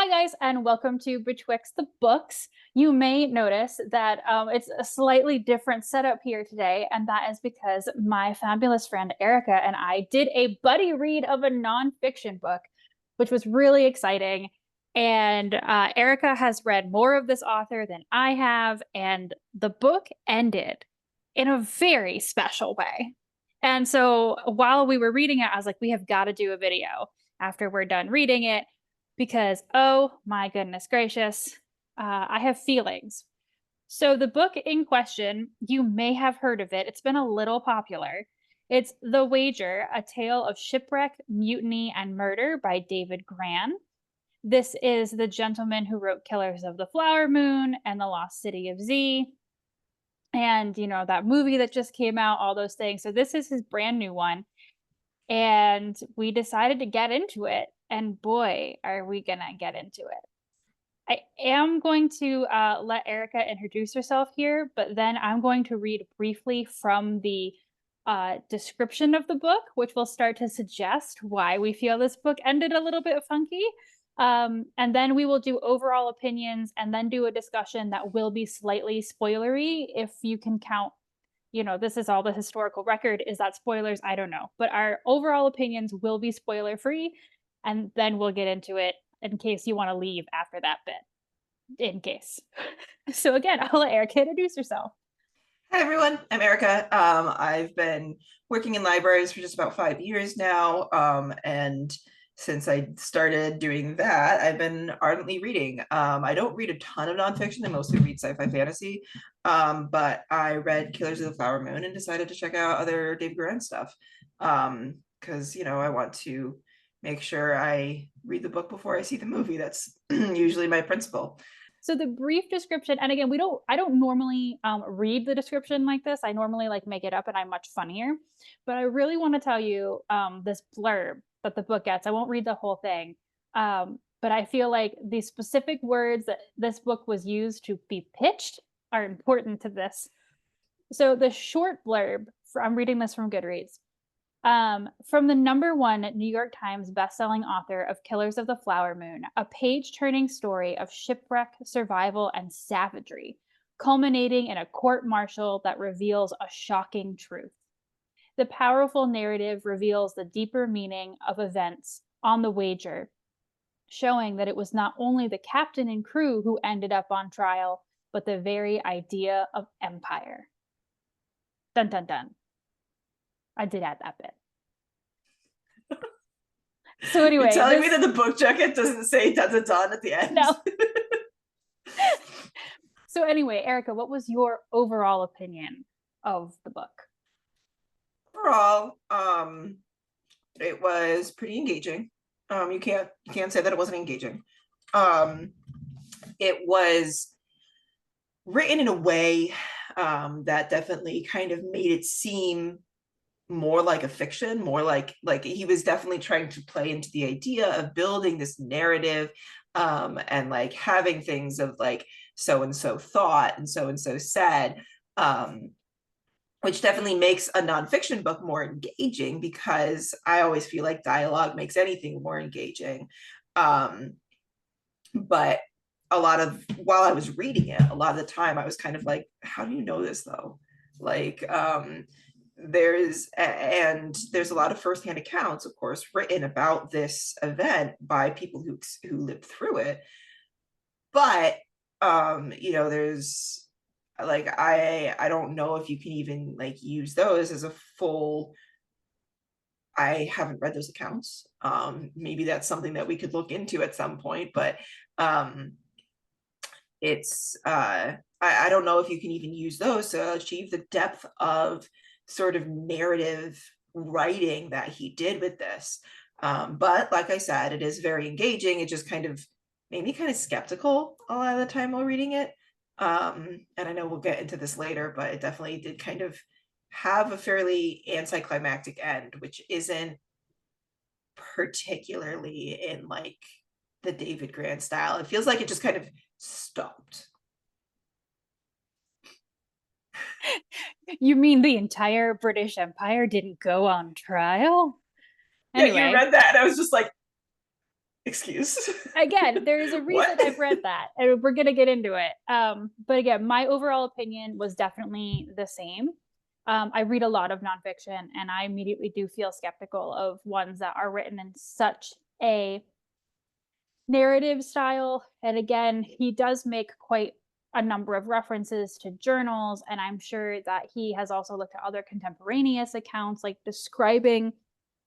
Hi, guys, and welcome to Betwixt the Books. You may notice that it's a slightly different setup here today, and that is because my fabulous friend Erica and I did a buddy read of a nonfiction book, which was really exciting. And Erica has read more of this author than I have, and the book ended in a very special way. And so while we were reading it, I was like, we have got to do a video after we're done reading it because, oh my goodness gracious, I have feelings. So, the book in question, you may have heard of it. It's been a little popular. It's The Wager, A Tale of Shipwreck, Mutiny, and Murder by David Grann. This is the gentleman who wrote Killers of the Flower Moon and The Lost City of Z. And, that movie that just came out, all those things. So, this is his brand new one. And we decided to get into it. And boy, are we going to get into it. I am going to let Erica introduce herself here, but then I'm going to read briefly from the description of the book, which will start to suggest why we feel this book ended a little bit funky. And then we will do overall opinions and then do a discussion that will be slightly spoilery if you can count. This is all the historical record. Is that spoilers? I don't know. But our overall opinions will be spoiler free. And then we'll get into it in case you want to leave after that bit. In case. So again, I'll let Erica introduce herself. Hi everyone, I'm Erica. I've been working in libraries for just about 5 years now, and since I started doing that, I've been ardently reading. I don't read a ton of nonfiction. I mostly read sci-fi fantasy, but I read Killers of the Flower Moon and decided to check out other David Grann stuff because I want to make sure I read the book before I see the movie. That's usually my principle. So the brief description, and again, I don't normally read the description like this. I normally like make it up and I'm much funnier. But I really want to tell you this blurb that the book gets. I won't read the whole thing. But I feel like the specific words that this book was used to be pitched are important to this. So the short blurb, I'm reading this from Goodreads. From the #1 New York Times bestselling author of Killers of the Flower Moon, a page-turning story of shipwreck, survival, and savagery, culminating in a court-martial that reveals a shocking truth. The powerful narrative reveals the deeper meaning of events on the wager, showing that it was not only the captain and crew who ended up on trial, but the very idea of empire. Dun dun dun. I did add that bit. So anyway, you're telling me that the book jacket doesn't say "da da da" at the end? No. So anyway, Erica, what was your overall opinion of the book? Overall, it was pretty engaging. You can't say that it wasn't engaging. It was written in a way that definitely kind of made it seem more like a fiction, more like he was definitely trying to play into the idea of building this narrative, and like having things of like so and so thought and so said, which definitely makes a nonfiction book more engaging because I always feel like dialogue makes anything more engaging. But while I was reading it, a lot of the time I was kind of like, how do you know this though? Like, there's a lot of firsthand accounts, of course, written about this event by people who lived through it. But there's like I don't know if you can even like use those as a full. I haven't read those accounts. Maybe that's something that we could look into at some point, but it's I don't know if you can even use those to achieve the depth of sort of narrative writing that he did with this. But like I said, it is very engaging. It just kind of made me kind of skeptical a lot of the time while reading it. And I know we'll get into this later, but it definitely did kind of have a fairly anticlimactic end, which isn't particularly in like the David Grann style. It feels like it just kind of stopped. You mean the entire British Empire didn't go on trial? Yeah, you Anyway, read that and I was just like, excuse. Again, there's a reason What? I've read that, and we're gonna get into it. But again, my overall opinion was definitely the same. I read a lot of nonfiction, and I immediately do feel skeptical of ones that are written in such a narrative style. And again, he does make quite a number of references to journals, and I'm sure that he has also looked at other contemporaneous accounts, like describing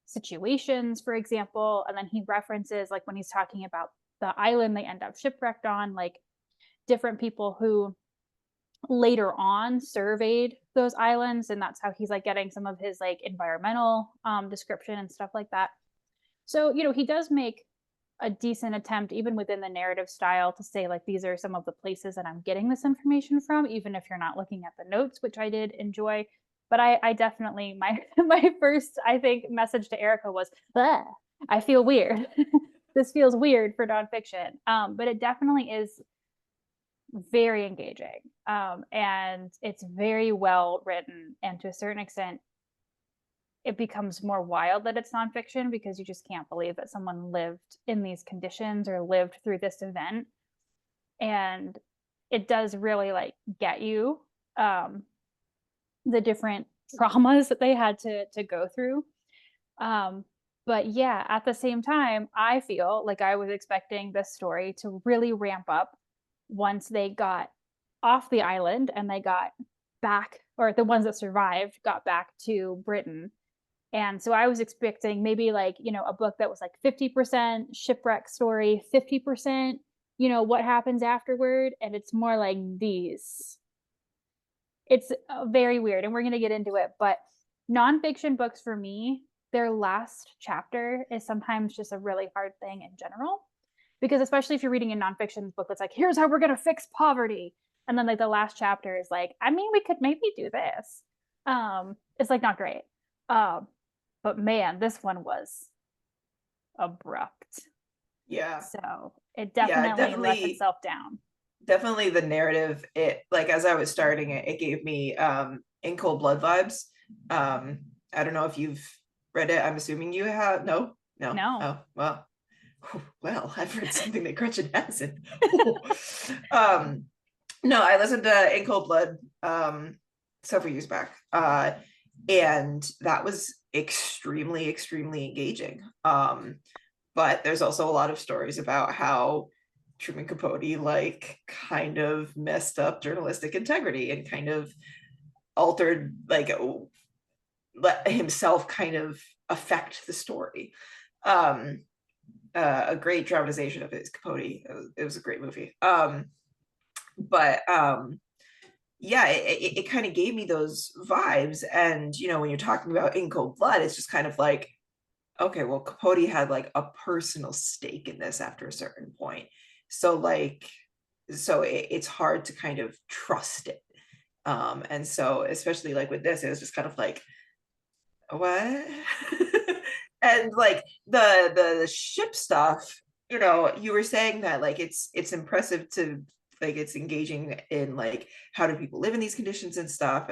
situations, for example. And then he references, like when he's talking about the island they end up shipwrecked on, like different people who later on surveyed those islands, and that's how he's like getting some of his like environmental description and stuff like that. So he does make a decent attempt, even within the narrative style, to say like these are some of the places that I'm getting this information from, even if you're not looking at the notes, which I did enjoy. But I definitely, my first, I think, message to Erica was, I feel weird. This feels weird for nonfiction. But it definitely is very engaging, and it's very well written, and to a certain extent it becomes more wild that it's nonfiction, because you just can't believe that someone lived in these conditions or lived through this event. And it does really like get you, the different traumas that they had to go through. But yeah, at the same time, I feel like I was expecting this story to really ramp up once they got off the island and they got back, or the ones that survived got back to Britain. And so I was expecting maybe like, a book that was like 50% shipwreck story, 50%, what happens afterward. And it's more like these. It's very weird, and we're going to get into it. But nonfiction books for me, their last chapter is sometimes just a really hard thing in general. Because especially if you're reading a nonfiction book that's like, here's how we're going to fix poverty. And then like the last chapter is like, I mean, we could maybe do this. It's like not great. But man, this one was abrupt. Yeah. So it Yeah, definitely lets itself down. definitely the narrative, it like as I was starting it, it gave me In Cold Blood vibes. I don't know if you've read it. I'm assuming you have. No? No. No. Oh, well. Well, I've read something that Gretchen hasn't. No, I listened to In Cold Blood several years back. And that was extremely, extremely engaging. But there's also a lot of stories about how Truman Capote like kind of messed up journalistic integrity and kind of altered, like let himself kind of affect the story. A great dramatization of his Capote. It was a great movie. But yeah, it kind of gave me those vibes. And when you're talking about In Cold Blood, it's just kind of like, okay, well, Capote had like a personal stake in this after a certain point. So it's hard to kind of trust it. And so especially like with this, it was just kind of like, what? And like the ship stuff, you were saying that like it's impressive to like it's engaging in like how do people live in these conditions and stuff.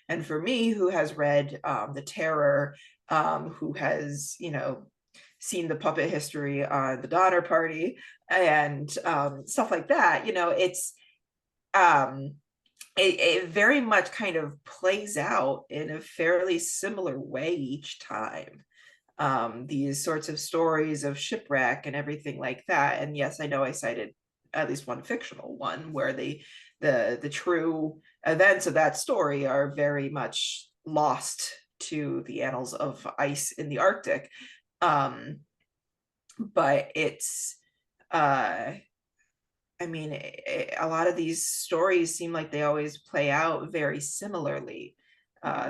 And for me, who has read The Terror, who has seen the puppet history on the Donner Party and stuff like that, it's it very much kind of plays out in a fairly similar way each time. These sorts of stories of shipwreck and everything like that. And yes, I know I cited at least one fictional one where the true events of that story are very much lost to the annals of ice in the Arctic. But it's I mean, a lot of these stories seem like they always play out very similarly.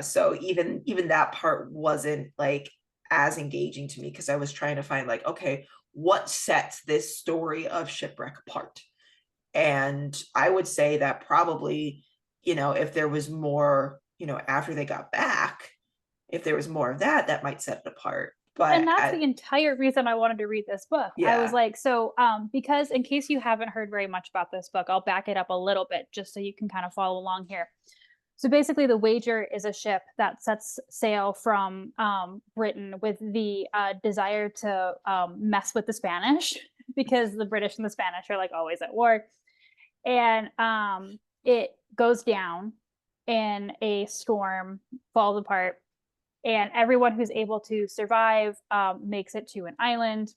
So even that part wasn't like as engaging to me, because I was trying to find like, okay, what sets this story of shipwreck apart? And I would say that probably, if there was more, after they got back, if there was more of that, that might set it apart. And But that's the entire reason I wanted to read this book. I was yeah, like, so because in case you haven't heard very much about this book, I'll back it up a little bit just so you can kind of follow along here. So basically, the Wager is a ship that sets sail from Britain with the desire to mess with the Spanish because the British and the Spanish are like always at war. And it goes down in a storm, falls apart, and everyone who's able to survive makes it to an island.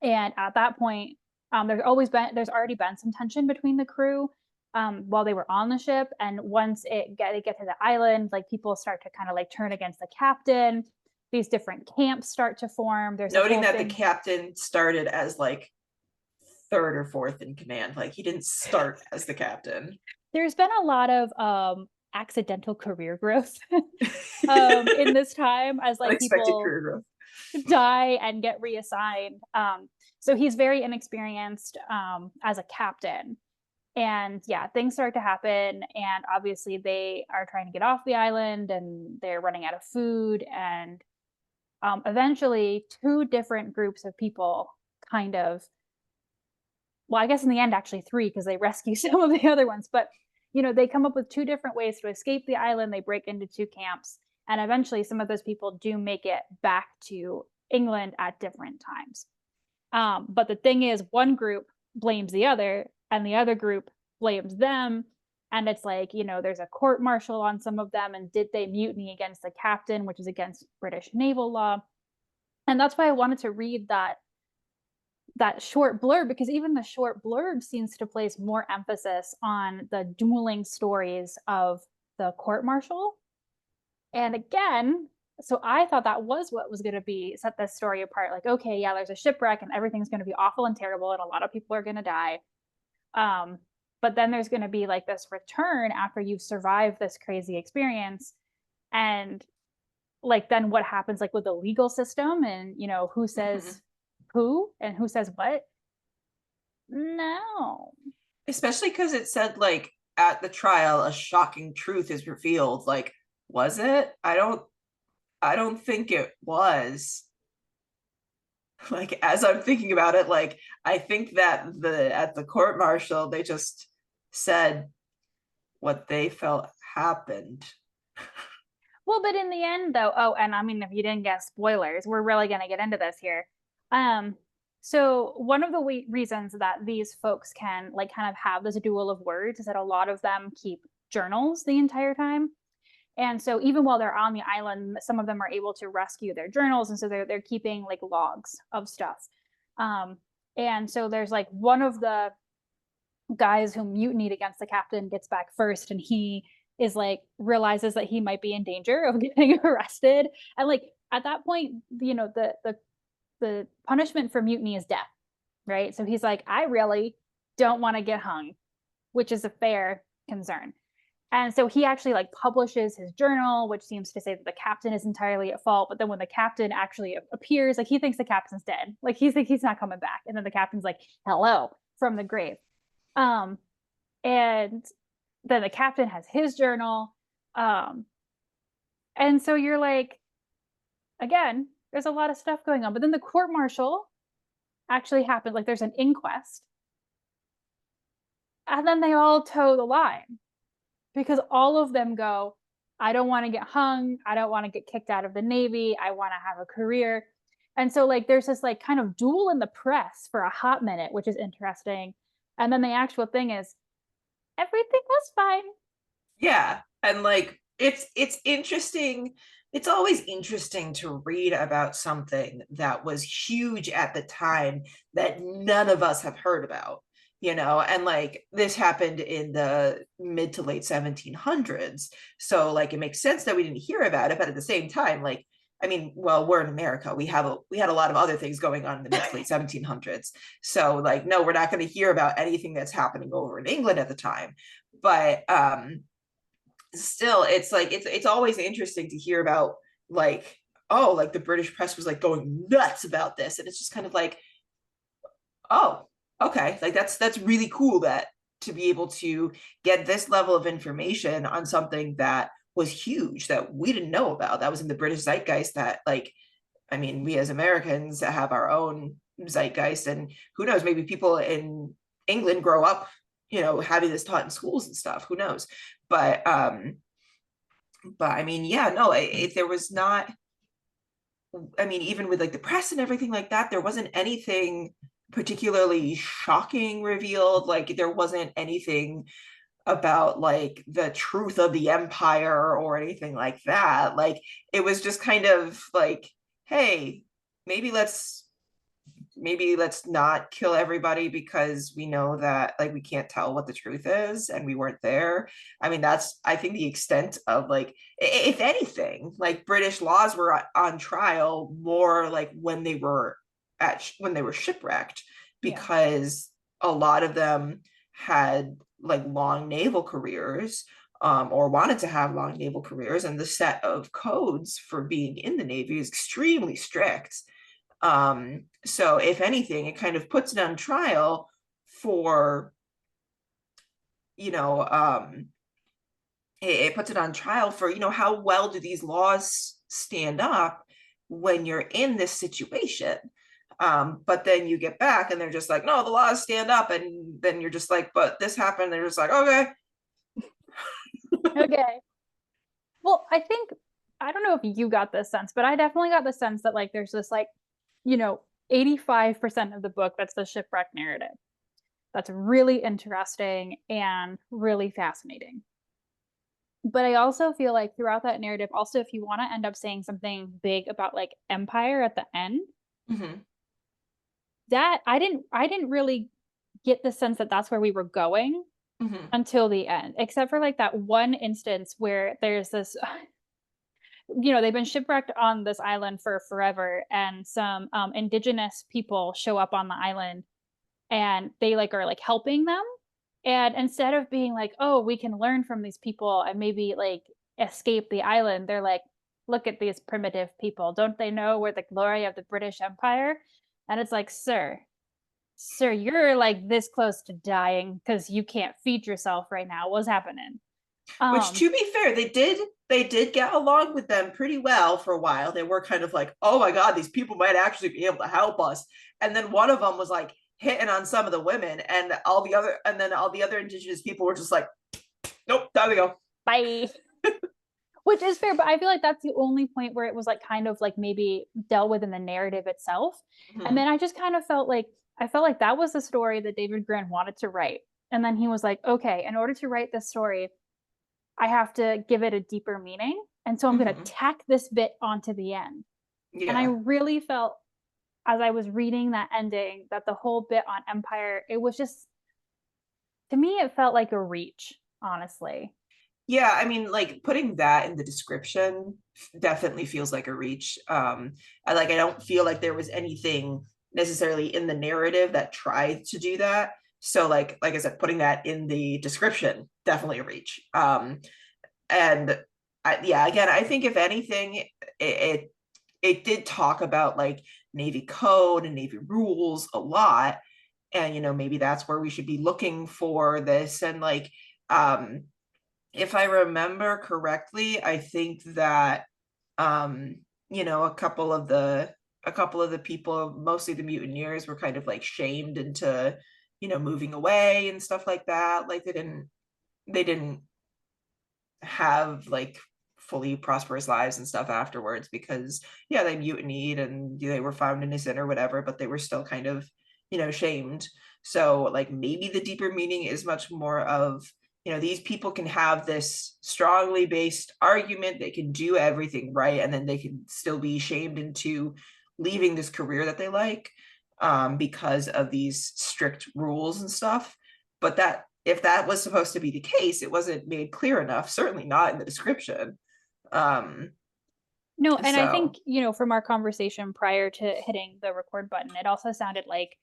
And at that point, there's already been some tension between the crew while they were on the ship, and once they get to the island, like people start to kind of like turn against the captain. These different camps start to form. There's this Noting whole that the thing. captain started as like third or fourth in command, like he didn't start as the captain. There's been a lot of accidental career growth in this time as like Unexpected people career growth. die and get reassigned. So he's very inexperienced as a captain. And yeah, things start to happen. And obviously, they are trying to get off the island and they're running out of food. And eventually, two different groups of people kind of, well, I guess in the end, actually, three, because they rescue some of the other ones. But, they come up with two different ways to escape the island. They break into two camps. And eventually, some of those people do make it back to England at different times. But the thing is, one group blames the other, and the other group blames them. And it's like, there's a court martial on some of them. And did they mutiny against the captain, which is against British naval law? And that's why I wanted to read that short blurb, because even the short blurb seems to place more emphasis on the dueling stories of the court martial. And again, so I thought that was what was going to be set this story apart. Like, okay, yeah, there's a shipwreck and everything's going to be awful and terrible and a lot of people are going to die. But then there's going to be like this return after you've survived this crazy experience. And like, then what happens like with the legal system and, who says who and who says what? No. Especially because it said like at the trial, a shocking truth is revealed. Like, was it? I don't think it was. Like, as I'm thinking about it, like I think that at the court martial they just said what they felt happened. Well, but in the end though, and I mean if you didn't get spoilers, we're really going to get into this here. So one of the reasons that these folks can like kind of have this duel of words is that a lot of them keep journals the entire time. And so even while they're on the island, some of them are able to rescue their journals. And so they're keeping like logs of stuff. And so there's like one of the guys who mutinied against the captain gets back first, and he is like realizes that he might be in danger of getting arrested. And like at that point, the punishment for mutiny is death, right? So he's like, I really don't want to get hung, which is a fair concern. And so he actually like publishes his journal, which seems to say that the captain is entirely at fault. But then when the captain actually appears, like he thinks the captain's dead. Like he's like he's not coming back. And then the captain's like, hello, from the grave. And then the captain has his journal. And so you're like, again, there's a lot of stuff going on. But then the court martial actually happened. Like there's an inquest. And then they all toe the line. Because all of them go, I don't want to get hung. I don't want to get kicked out of the Navy. I want to have a career. And so like there's this like kind of duel in the press for a hot minute, which is interesting. And then the actual thing is everything was fine. Yeah. And like it's interesting. It's always interesting to read about something that was huge at the time that none of us have heard about. And like this happened in the mid to late 1700s. So like it makes sense that we didn't hear about it, but at the same time, like, I mean, well, we're in America. We had a lot of other things going on in the mid to late 1700s. So like, no, we're not going to hear about anything that's happening over in England at the time. But still, it's like it's always interesting to hear about like, oh, like the British press was like going nuts about this. And it's just kind of like, oh, okay, like that's really cool that to be able to get this level of information on something that was huge that we didn't know about, that was in the British zeitgeist, that like, I mean, we as Americans have our own zeitgeist, and who knows, maybe people in England grow up having this taught in schools and stuff. Who knows? But I mean, yeah, no, if there was not, I mean, even with like the press and everything like that, there wasn't anything particularly shocking revealed. Like there wasn't anything about like the truth of the empire or anything like that. Like it was just kind of like, hey, maybe let's not kill everybody because we know that like we can't tell what the truth is and we weren't there. I mean, that's, I think, the extent of like, if anything, like British laws were on trial more like when they were shipwrecked, Yeah. because a lot of them had like long naval careers, or wanted to have long naval careers, and the set of codes for being in the Navy is extremely strict. So if anything, it kind of puts it on trial for, you know, it puts it on trial for, how well do these laws stand up when you're in this situation? But then you get back and they're just like, no, the laws stand up. And then you're just like, but this happened. They're just like, okay. Okay. Well, I think, I don't know if you got this sense, but I definitely got the sense that like there's this like, you know, 85% of the book that's the shipwreck narrative. That's really interesting and really fascinating. But I also feel like throughout that narrative, also if you want to end up saying something big about like empire at the end, Mm-hmm. that I didn't really get the sense that that's where we were going Mm-hmm. until the end, except for like that one instance where there's this they've been shipwrecked on this island for forever, and some indigenous people show up on the island, and they like are like helping them, and instead of being like, oh, we can learn from these people and maybe like escape the island, they're like, look at these primitive people, don't they know we're the glory of the British Empire? And it's like, sir, you're like this close to dying because you can't feed yourself right now. What's happening? Which, um to be fair, they did get along with them pretty well for a while. They were kind of like, oh my god, these people might actually be able to help us. And then one of them was like hitting on some of the women, and all the other indigenous people were just like, nope, time to go. Bye. Which is fair, but I feel like that's the only point where it was like kind of like maybe dealt with in the narrative itself. And Mm-hmm. then I just kind of felt like that was the story that David Grann wanted to write. And then he was like, okay, in order to write this story, I have to give it a deeper meaning. And so I'm going to Mm-hmm. tack this bit onto the end. And I Yeah. really felt as I was reading that ending that the whole bit on Empire, it was just, to me, it felt like a reach, honestly. Yeah, I mean, like putting that in the description definitely feels like a reach. I don't feel like there was anything necessarily in the narrative that tried to do that. So like I said, putting that in the description, definitely a reach. And yeah, again, I think if anything, it did talk about like Navy code and Navy rules a lot. And maybe that's where we should be looking for this. And like, if I remember correctly, I think that a couple of the people, mostly the mutineers, were kind of like shamed into, moving away and stuff like that. Like they didn't have like fully prosperous lives and stuff afterwards because yeah, they mutinied and they were found innocent or whatever, but they were still kind of, shamed. So like maybe the deeper meaning is much more of, these people can have this strongly based argument, they can do everything right, and then they can still be shamed into leaving this career that they like, because of these strict rules and stuff. But that, if that was supposed to be the case, it wasn't made clear enough, certainly not in the description. um No, and I so think, from our conversation prior to hitting the record button, it also sounded like,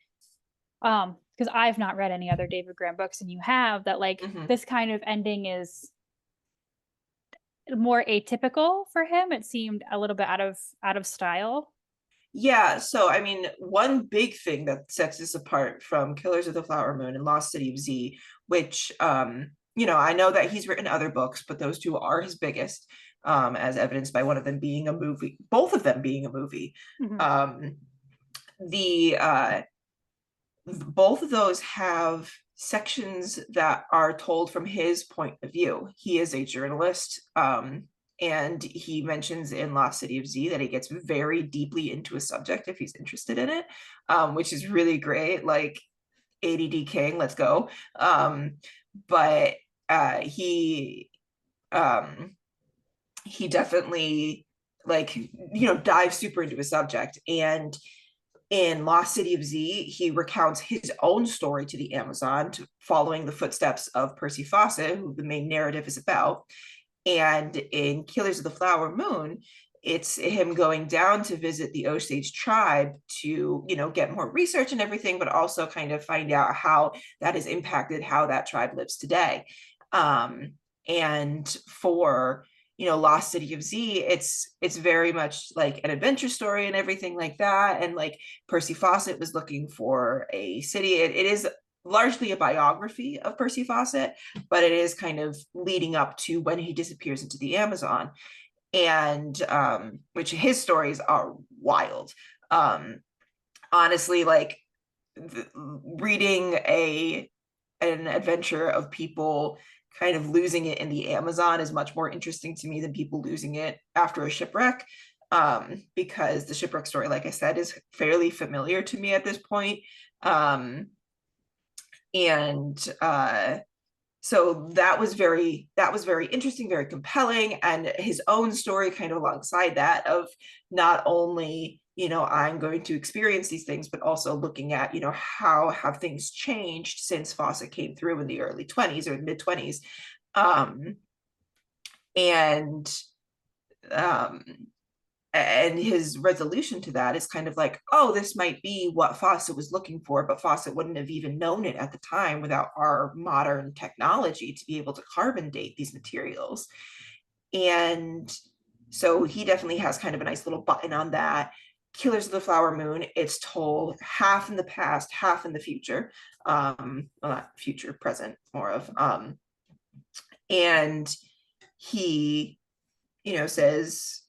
because I've not read any other David Grann books and you have, that like mhm. this kind of ending is more atypical for him. It seemed a little bit out of style. Yeah, so I mean, one big thing that sets this apart from Killers of the Flower Moon and Lost City of Z, which I know that he's written other books, but those two are his biggest, as evidenced by one of them being a movie, both of them being a movie. Mhm. Um, the both of those have sections that are told from his point of view. He is a journalist, and he mentions in Lost City of Z that he gets very deeply into a subject if he's interested in it, which is really great. Like ADD King, let's go. But he definitely, like, dives super into a subject. And in Lost City of Z, he recounts his own story to the Amazon, following the footsteps of Percy Fawcett, who the main narrative is about. And in Killers of the Flower Moon, it's him going down to visit the Osage tribe to, get more research and everything, but also kind of find out how that has impacted how that tribe lives today. And for Lost City of Z, it's very much like an adventure story and everything like that. And like Percy Fawcett was looking for a city. It is largely a biography of Percy Fawcett, but it is kind of leading up to when he disappears into the Amazon. And which his stories are wild. Honestly, like reading an adventure of people kind of losing it in the Amazon is much more interesting to me than people losing it after a shipwreck, because the shipwreck story, like I said, is fairly familiar to me at this point. And so that was very interesting, very compelling. And his own story kind of alongside that, of not only, I'm going to experience these things, but also looking at, how have things changed since Fawcett came through in the early 20s or mid 20s. And his resolution to that is kind of like, oh, this might be what Fawcett was looking for, but Fawcett wouldn't have even known it at the time without our modern technology to be able to carbon date these materials. And so he definitely has kind of a nice little button on that. Killers of the Flower Moon, it's told half in the past, half in the future. Well, not future, present, more of. And he, says,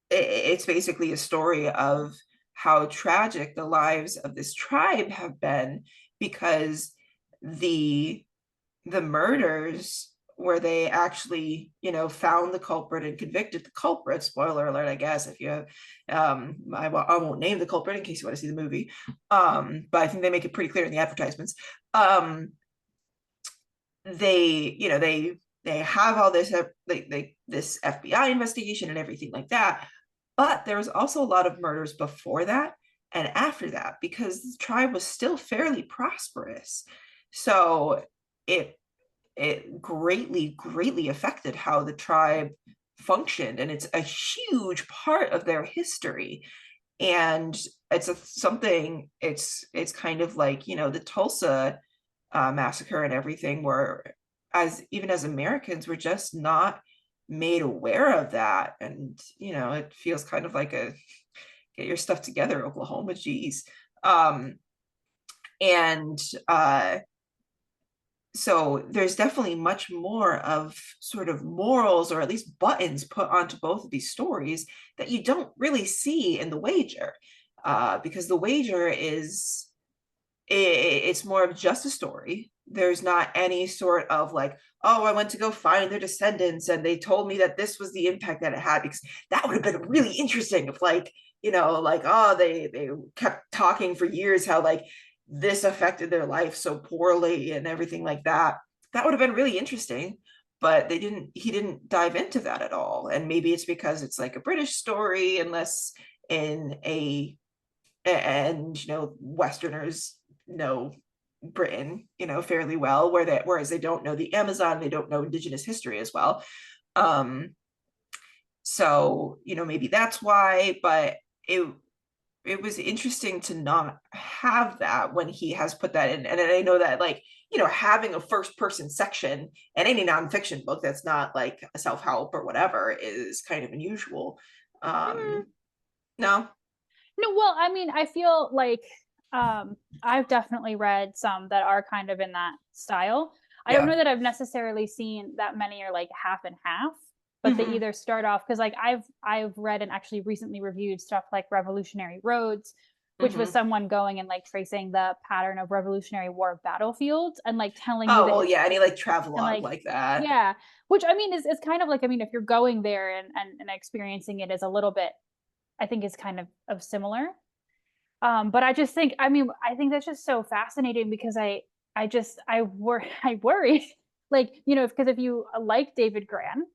it's basically a story of how tragic the lives of this tribe have been, because the murders where they actually, found the culprit and convicted the culprit, spoiler alert, I guess, if you have, I won't name the culprit in case you want to see the movie, but I think they make it pretty clear in the advertisements. They have all this, this FBI investigation and everything like that. But there was also a lot of murders before that and after that, because the tribe was still fairly prosperous. So it greatly affected how the tribe functioned, and it's a huge part of their history. And it's kind of like, the Tulsa massacre and everything, where even as Americans, we're just not made aware of that. And it feels kind of like a get your stuff together, Oklahoma, geez. And so there's definitely much more of sort of morals, or at least buttons, put onto both of these stories that you don't really see in The Wager, because The Wager it's more of just a story. There's not any sort of like, oh, I went to go find their descendants and they told me that this was the impact that it had, because that would have been really interesting if, like, oh, they kept talking for years how like this affected their life so poorly and everything like that. That would have been really interesting, but he didn't dive into that at all. And maybe it's because it's like a British story, unless and Westerners know Britain, fairly well, whereas they don't know the Amazon, they don't know Indigenous history as well. So maybe that's why, but it was interesting to not have that when he has put that in. And I know that, like, having a first person section in any nonfiction book that's not like a self-help or whatever is kind of unusual. No. Well, I mean, I feel like I've definitely read some that are kind of in that style. I don't know that I've necessarily seen that many are like half and half, but they either start off, because like I've read and actually recently reviewed stuff like Revolutionary Roads, which was Mm-hmm. someone going and like tracing the pattern of Revolutionary War battlefields and like telling you Oh the well, yeah, any history like and travelogue like, like that. yeah, which I mean is kind of like, I mean, if you're going there and experiencing it is a little bit, I think is kind of similar. But I just think, I mean, I think that's just so fascinating because I worry, like, you know, because if you like David Grann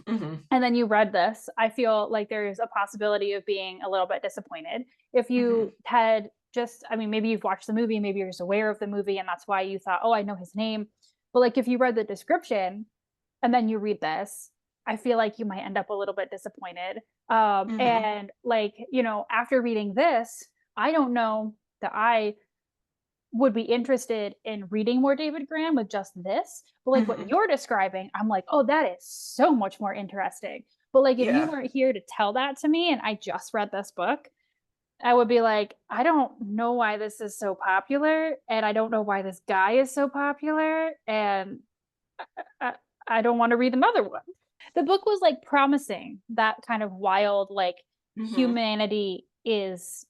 Mm-hmm. and then you read this, I feel like there's a possibility of being a little bit disappointed. If Mm-hmm. you had just, I mean, maybe you've watched the movie, maybe you're just aware of the movie, and that's why you thought, oh, I know his name. But like if you read the description and then you read this, I feel like you might end up a little bit disappointed. Mm-hmm. And like, you know, after reading this, I don't know that I would be interested in reading more David Grann with just this. But like what Mm-hmm. you're describing, I'm like, oh, that is so much more interesting. But like if you Yeah. weren't here to tell that to me and I just read this book, I would be like, I don't know why this is so popular, and I don't know why this guy is so popular, and I, I don't want to read another one. The book was like promising that kind of wild, like Mm-hmm. humanity is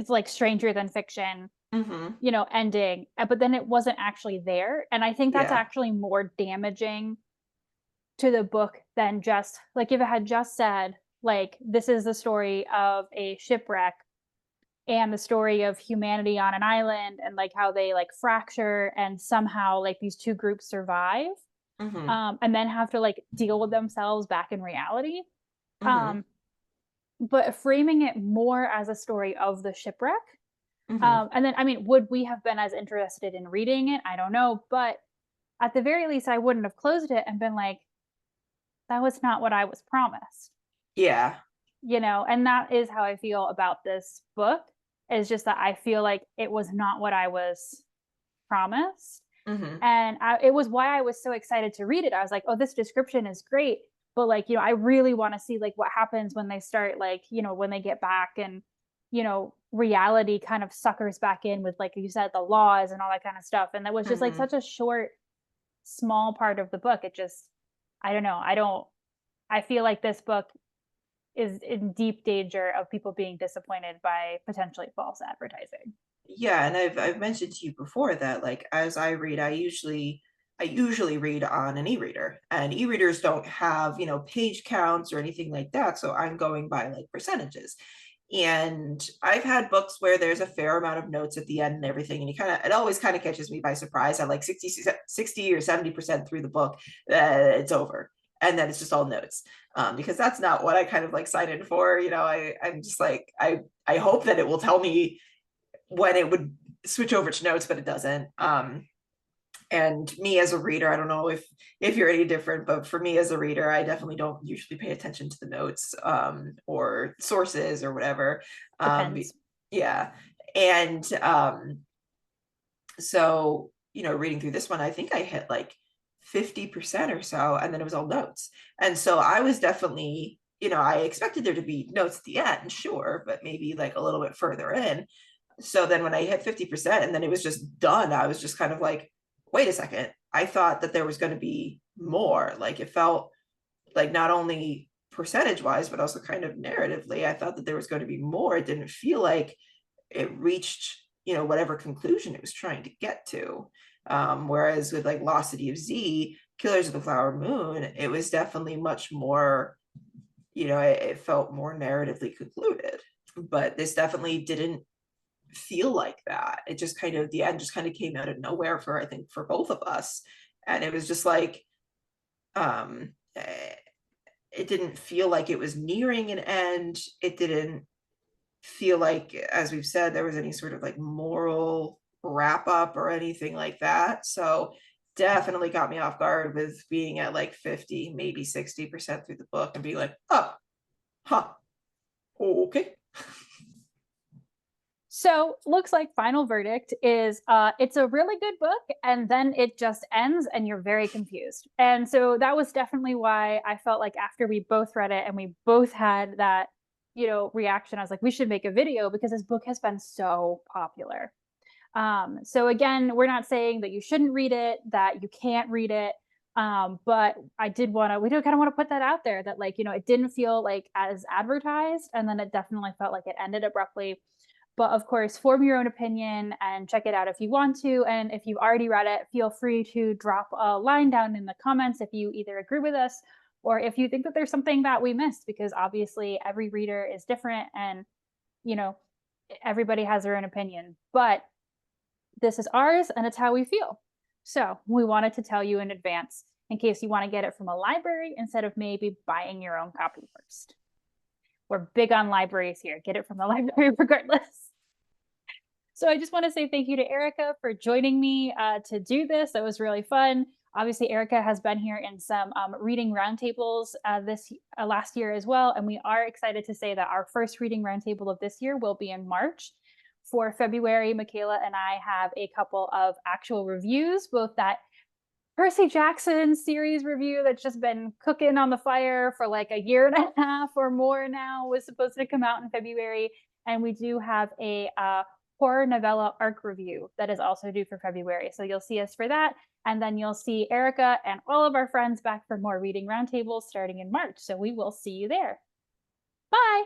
like stranger than fiction, Mm-hmm. you know, ending, but then it wasn't actually there. And I think that's Yeah. actually more damaging to the book than just like if it had just said, like, this is the story of a shipwreck and the story of humanity on an island and like how they like fracture and somehow like these two groups survive, Mm-hmm. and then have to like deal with themselves back in reality. Mm-hmm. Um, but framing it more as a story of the shipwreck. Mm-hmm. And then, I mean, would we have been as interested in reading it? I don't know. But at the very least, I wouldn't have closed it and been like, that was not what I was promised, Yeah. you know? And that is how I feel about this book, is just that I feel like it was not what I was promised. Mm-hmm. And it was why I was so excited to read it. I was like, oh, this description is great. But like, you know, I really want to see like what happens when they start, like, you know, when they get back and, you know, reality kind of suckers back in with, like you said, the laws and all that kind of stuff. And that was just like Mm-hmm. such a short, small part of the book. It just, I don't know. I feel like this book is in deep danger of people being disappointed by potentially false advertising. Yeah, and I've mentioned to you before that like as I read, I usually read on an e-reader, and e-readers don't have, page counts or anything like that, so I'm going by like percentages. And I've had books where there's a fair amount of notes at the end and everything, and it always kind of catches me by surprise at like 60 or 70% through the book, it's over. And then it's just all notes, because that's not what I kind of like signed in for. I'm just like, I hope that it will tell me when it would switch over to notes, but it doesn't. And me as a reader, I don't know if you're any different, but for me as a reader, I definitely don't usually pay attention to the notes, or sources or whatever. um Depends. yeah. And so, reading through this one, I think I hit like 50% or so, and then it was all notes. And so I was definitely, I expected there to be notes at the end, sure, but maybe like a little bit further in. So then when I hit 50% and then it was just done, I was just kind of like, wait a second. I thought that there was going to be more. Like it felt like not only percentage wise, but also kind of narratively, I thought that there was going to be more. It didn't feel like it reached, whatever conclusion it was trying to get to. Whereas with like Lost City of Z, Killers of the Flower Moon, it was definitely much more, it felt more narratively concluded. But this definitely didn't feel like that. It just kind of, the end just kind of came out of nowhere for, I think, for both of us. And it was just like, um it didn't feel like it was nearing an end. It didn't feel like, as we've said, there was any sort of like moral wrap up or anything like that. So definitely got me off guard with being at like 50, maybe 60% through the book and being like, oh, huh, okay. So looks like final verdict is it's a really good book and then it just ends and you're very confused. And so that was definitely why I felt like after we both read it and we both had that, you know, reaction, I was like, we should make a video because this book has been so popular. So again, we're not saying that you shouldn't read it, that you can't read it. But I did want to, we do kind of want to put that out there that, like, you know, it didn't feel like as advertised, and then it definitely felt like it ended abruptly. But of course, form your own opinion and check it out if you want to. And if you've already read it, feel free to drop a line down in the comments if you either agree with us or if you think that there's something that we missed, because obviously every reader is different and, you know, everybody has their own opinion. But this is ours and it's how we feel. So we wanted to tell you in advance in case you want to get it from a library instead of maybe buying your own copy first. We're big on libraries here. Get it from the library regardless. So I just want to say thank you to Erica for joining me to do this. That was really fun. Obviously, Erica has been here in some reading roundtables this last year as well. And we are excited to say that our first reading roundtable of this year will be in March. For February, Michaela and I have a couple of actual reviews, both that Percy Jackson series review that's just been cooking on the fire for like a year and a half or more now, was supposed to come out in February. And we do have a horror novella arc review that is also due for February. So you'll see us for that. And then you'll see Erica and all of our friends back for more reading roundtables starting in March. So we will see you there. Bye.